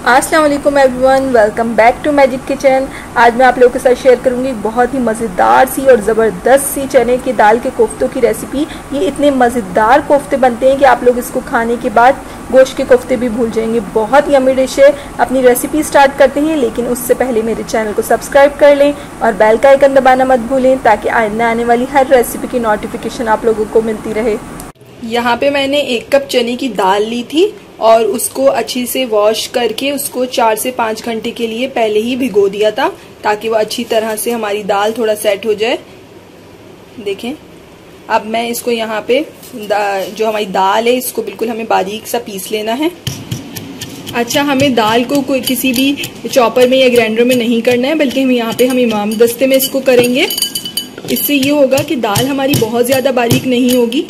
अस्सलाम वालेकुम everyone, welcome back to magic kitchen. आज मैं आप लोगों के साथ शेयर करूंगी बहुत ही मज़ेदार सी और ज़बरदस्त सी चने की दाल के कोफ्तों की रेसिपी। ये इतने मज़ेदार कोफ्ते बनते हैं कि आप लोग इसको खाने के बाद गोश्त के कोफ्ते भी भूल जाएंगे। बहुत यम्मी डिश है। अपनी रेसिपी स्टार्ट करते हैं, लेकिन उससे पहले मेरे चैनल को सब्सक्राइब कर लें और बेल का आइकन दबाना मत भूलें, ताकि आने वाली हर रेसिपी की नोटिफिकेशन आप लोगों को मिलती रहे। यहाँ पे मैंने 1 कप चने की दाल ली थी और उसको अच्छी से वॉश करके उसको 4 से 5 घंटे के लिए पहले ही भिगो दिया था, ताकि वो अच्छी तरह से हमारी दाल थोड़ा सेट हो जाए। देखें, अब मैं इसको यहाँ पे जो हमारी दाल है इसको बिल्कुल हमें बारीक सा पीस लेना है। अच्छा, हमें दाल को कोई किसी भी चॉपर में या ग्राइंडर में नहीं करना है, बल्कि हम इमाम दस्ते में इसको करेंगे। इससे ये होगा कि दाल हमारी बहुत ज़्यादा बारीक नहीं होगी,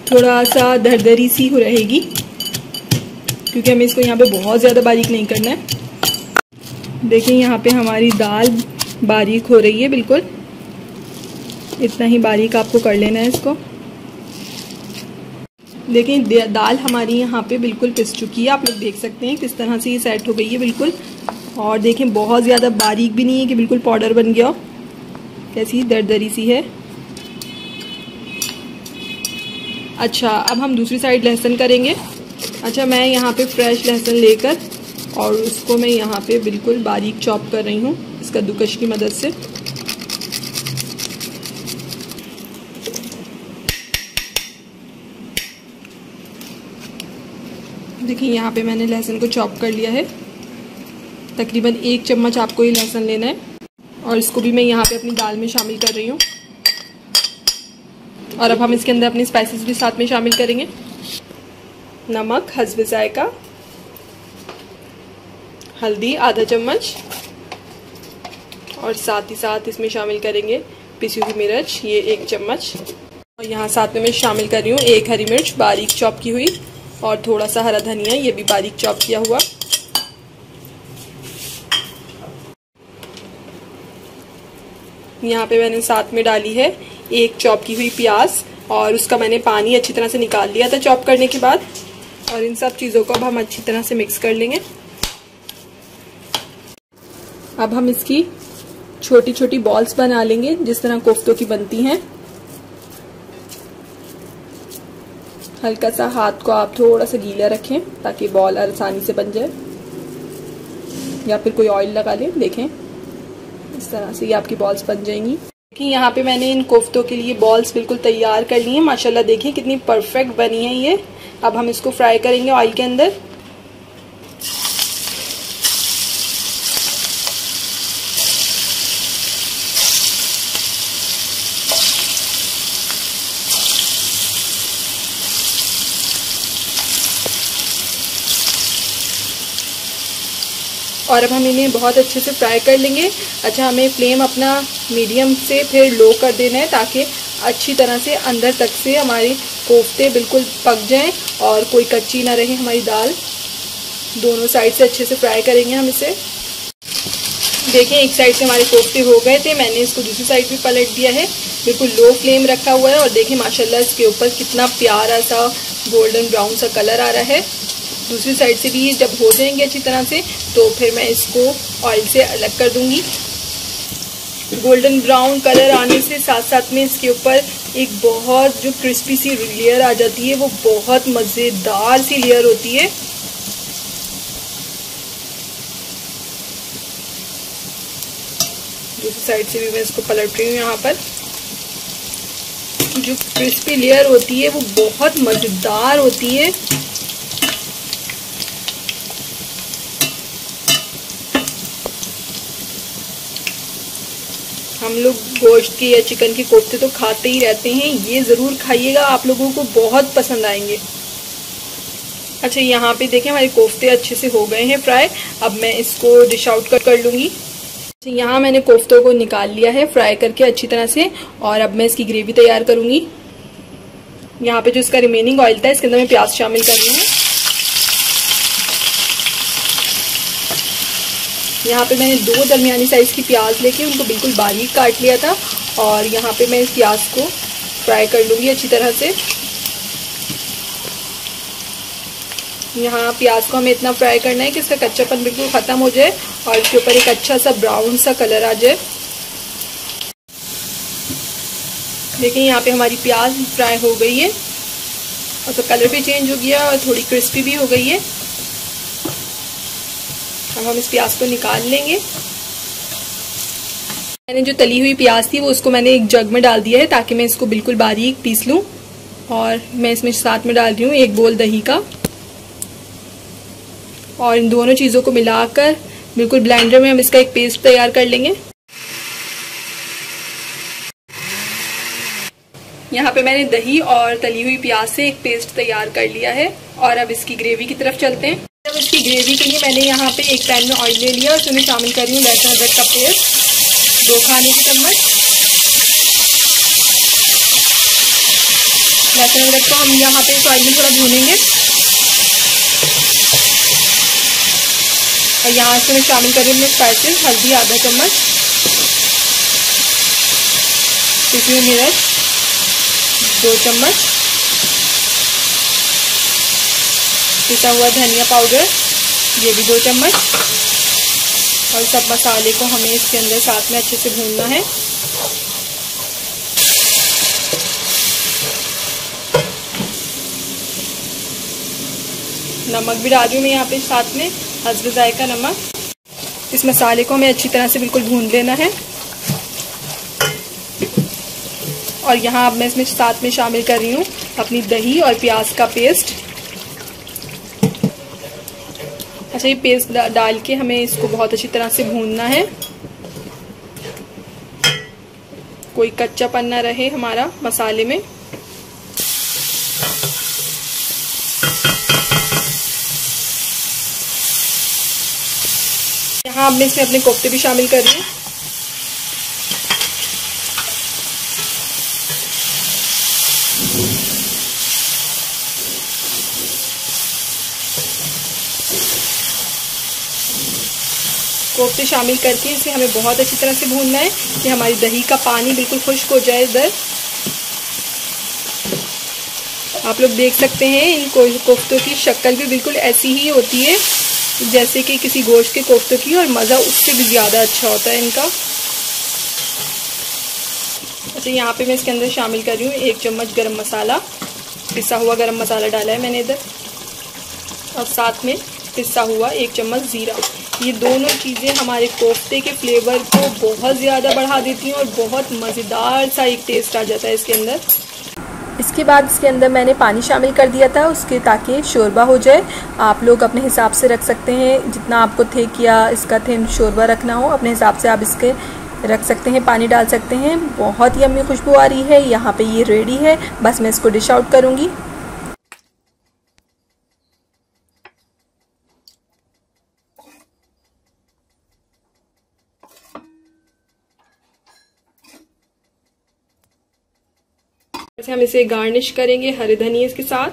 थोड़ा सा दरदरी सी हो रहेगी, क्योंकि हमें इसको यहाँ पे बहुत ज़्यादा बारीक नहीं करना है। देखिए, यहाँ पे हमारी दाल बारीक हो रही है, बिल्कुल इतना ही बारीक आपको कर लेना है इसको। देखिए, दाल हमारी यहाँ पे बिल्कुल पिस चुकी है। आप लोग देख सकते हैं किस तरह से ये सेट हो गई है बिल्कुल। और देखें, बहुत ज़्यादा बारीक भी नहीं है कि बिल्कुल पाउडर बन गया हो, कैसी दरदरी सी है। अच्छा, अब हम दूसरी साइड लहसुन करेंगे। अच्छा, मैं यहाँ पे फ्रेश लहसुन लेकर और उसको मैं यहाँ पे बिल्कुल बारीक चॉप कर रही हूँ इस कद्दूकश की मदद से। देखिए, यहाँ पे मैंने लहसुन को चॉप कर लिया है। तकरीबन 1 चम्मच आपको ये लहसुन लेना है और इसको भी मैं यहाँ पे अपनी दाल में शामिल कर रही हूँ। और अब हम इसके अंदर अपनी स्पाइसेस भी साथ में शामिल करेंगे। नमक हस्ब जायका, हल्दी आधा चम्मच, और साथ ही साथ इसमें शामिल करेंगे पिसी हुई मिर्च, ये 1 चम्मच। और यहाँ साथ में मैं शामिल कर रही हूँ 1 हरी मिर्च बारीक चॉप की हुई, और थोड़ा सा हरा धनिया, ये भी बारीक चॉप किया हुआ। यहाँ पे मैंने साथ में डाली है 1 चॉप की हुई प्याज, और उसका मैंने पानी अच्छी तरह से निकाल लिया था चॉप करने के बाद। और इन सब चीज़ों को अब हम अच्छी तरह से मिक्स कर लेंगे। अब हम इसकी छोटी छोटी बॉल्स बना लेंगे, जिस तरह कोफ्तों की बनती हैं। हल्का सा हाथ को आप थोड़ा सा गीला रखें ताकि बॉल आसानी से बन जाए, या फिर कोई ऑयल लगा लें। देखें, इस तरह से ये आपकी बॉल्स बन जाएंगी। देखिए, यहाँ पे मैंने इन कोफ्तों के लिए बॉल्स बिल्कुल तैयार कर ली है। माशाल्लाह, देखिए कितनी परफेक्ट बनी है ये। अब हम इसको फ्राई करेंगे ऑयल के अंदर। और अब हम इन्हें बहुत अच्छे से फ्राई कर लेंगे। अच्छा, हमें फ्लेम अपना मीडियम से फिर लो कर देना है, ताकि अच्छी तरह से अंदर तक से हमारे कोफ्ते बिल्कुल पक जाएं और कोई कच्ची ना रहे हमारी दाल। दोनों साइड से अच्छे से फ्राई करेंगे हम इसे। देखिए, एक साइड से हमारे कोफ्ते हो गए थे, मैंने इसको दूसरी साइड भी पलट दिया है। बिल्कुल लो फ्लेम रखा हुआ है, और देखिए माशाल्लाह इसके ऊपर कितना प्यारा सा गोल्डन ब्राउन सा कलर आ रहा है। दूसरी साइड से भी जब हो जाएंगे अच्छी तरह से, तो फिर मैं इसको ऑयल से अलग कर दूंगी। गोल्डन ब्राउन कलर आने से साथ साथ में इसके ऊपर एक बहुत जो क्रिस्पी सी लेयर आ जाती है, वो बहुत मज़ेदार सी लेयर होती है। दूसरी साइड से भी मैं इसको पलट रही हूँ। यहाँ पर जो क्रिस्पी लेयर होती है वो बहुत मज़ेदार होती है। हम लोग गोश्त की या चिकन के कोफ्ते तो खाते ही रहते हैं, ये ज़रूर खाइएगा, आप लोगों को बहुत पसंद आएंगे। अच्छा, यहाँ पे देखें हमारे कोफ्ते अच्छे से हो गए हैं फ्राई। अब मैं इसको डिश आउट कर लूँगी। अच्छा, यहाँ मैंने कोफ्तों को निकाल लिया है फ्राई करके अच्छी तरह से, और अब मैं इसकी ग्रेवी तैयार करूँगी। यहाँ पे जो इसका रिमेनिंग ऑयल था, इसके अंदर मैं प्याज शामिल कर रही हूँ। यहाँ पे मैंने 2 दरमियानी साइज़ की प्याज लेके उनको बिल्कुल बारीक काट लिया था, और यहाँ पे मैं इस प्याज को फ्राई कर लूँगी अच्छी तरह से। यहाँ प्याज को हमें इतना फ्राई करना है कि इसका कच्चापन बिल्कुल ख़त्म हो जाए और इसके ऊपर एक अच्छा सा ब्राउन सा कलर आ जाए। देखिए यहाँ पे हमारी प्याज फ्राई हो गई है और तो कलर भी चेंज हो गया और थोड़ी क्रिस्पी भी हो गई है। अब हम इस प्याज को निकाल लेंगे। मैंने जो तली हुई प्याज थी वो उसको मैंने एक जग में डाल दिया है ताकि मैं इसको बिल्कुल बारीक पीस लूँ। और मैं इसमें साथ में डाल रही हूँ 1 बोल दही का और इन दोनों चीज़ों को मिलाकर बिल्कुल ब्लेंडर में हम इसका एक पेस्ट तैयार कर लेंगे। यहाँ पे मैंने दही और तली हुई प्याज से एक पेस्ट तैयार कर लिया है और अब इसकी ग्रेवी की तरफ चलते हैं। अब इसकी ग्रेवी के लिए मैंने यहाँ पे एक पैन में ऑयल ले लिया और उसमें शामिल कर रही हूँ लहसुन अदरक का पेस्ट 2 खाने की चम्मच। लहसुन अदरक को हम यहाँ पे इस ऑयल में थोड़ा भूनेंगे और यहाँ से मैं शामिल कर रही हूँ स्पाइसेस। हल्दी आधा चम्मच, पिसी हुई मिर्च 2 चम्मच, पिसा हुआ धनिया पाउडर ये भी 2 चम्मच और सब मसाले को हमें इसके अंदर साथ में अच्छे से भूनना है। नमक भी डाल रही हूँ मैं यहाँ पे साथ में, हस्ब जायका नमक। इस मसाले को हमें अच्छी तरह से बिल्कुल भून लेना है और यहाँ अब मैं इसमें साथ में शामिल कर रही हूँ अपनी दही और प्याज का पेस्ट। अच्छा, ये पेस्ट डाल के हमें इसको बहुत अच्छी तरह से भूनना है, कोई कच्चापन ना रहे हमारा मसाले में। यहाँ अब मैं इसमें अपने कोफ्ते भी शामिल कर रही हूँ। कोफ्ते शामिल करके इसे हमें बहुत अच्छी तरह से भूनना है कि हमारी दही का पानी बिल्कुल खुश्क हो जाए। इधर आप लोग देख सकते हैं इन कोफ्तों की शक्ल भी बिल्कुल ऐसी ही होती है जैसे कि किसी गोश्त के कोफ्तों की, और मज़ा उससे भी ज़्यादा अच्छा होता है इनका। अच्छा, यहाँ पे मैं इसके अंदर शामिल कर रही हूँ 1 चम्मच गरम मसाला, पिसा हुआ गरम मसाला डाला है मैंने इधर, और साथ में पिसा हुआ 1 चम्मच ज़ीरा। ये दोनों चीज़ें हमारे कोफ्ते के फ्लेवर को बहुत ज़्यादा बढ़ा देती हैं और बहुत मज़ेदार सा एक टेस्ट आ जाता है इसके अंदर। इसके बाद इसके अंदर मैंने पानी शामिल कर दिया था उसके, ताकि शोरबा हो जाए। आप लोग अपने हिसाब से रख सकते हैं, जितना आपको थिक या इसका थिन शोरबा रखना हो अपने हिसाब से आप इसके रख सकते हैं, पानी डाल सकते हैं। बहुत ही यम्मी खुशबू आ रही है। यहाँ पे ये रेडी है, बस मैं इसको डिश आउट करूँगी। वैसे हम इसे गार्निश करेंगे हरे धनिये के साथ।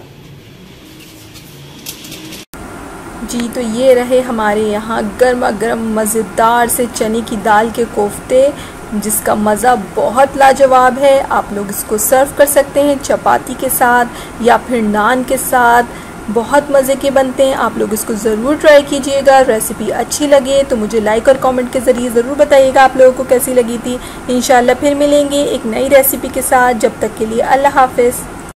जी, तो ये रहे हमारे यहाँ गर्मा गर्म मज़ेदार से चने की दाल के कोफ्ते, जिसका मज़ा बहुत लाजवाब है। आप लोग इसको सर्व कर सकते हैं चपाती के साथ या फिर नान के साथ, बहुत मज़े के बनते हैं। आप लोग इसको ज़रूर ट्राई कीजिएगा। रेसिपी अच्छी लगे तो मुझे लाइक और कमेंट के ज़रिए ज़रूर बताइएगा आप लोगों को कैसी लगी थी। इंशाल्लाह फिर मिलेंगे एक नई रेसिपी के साथ। जब तक के लिए अल्लाह हाफ़िज़।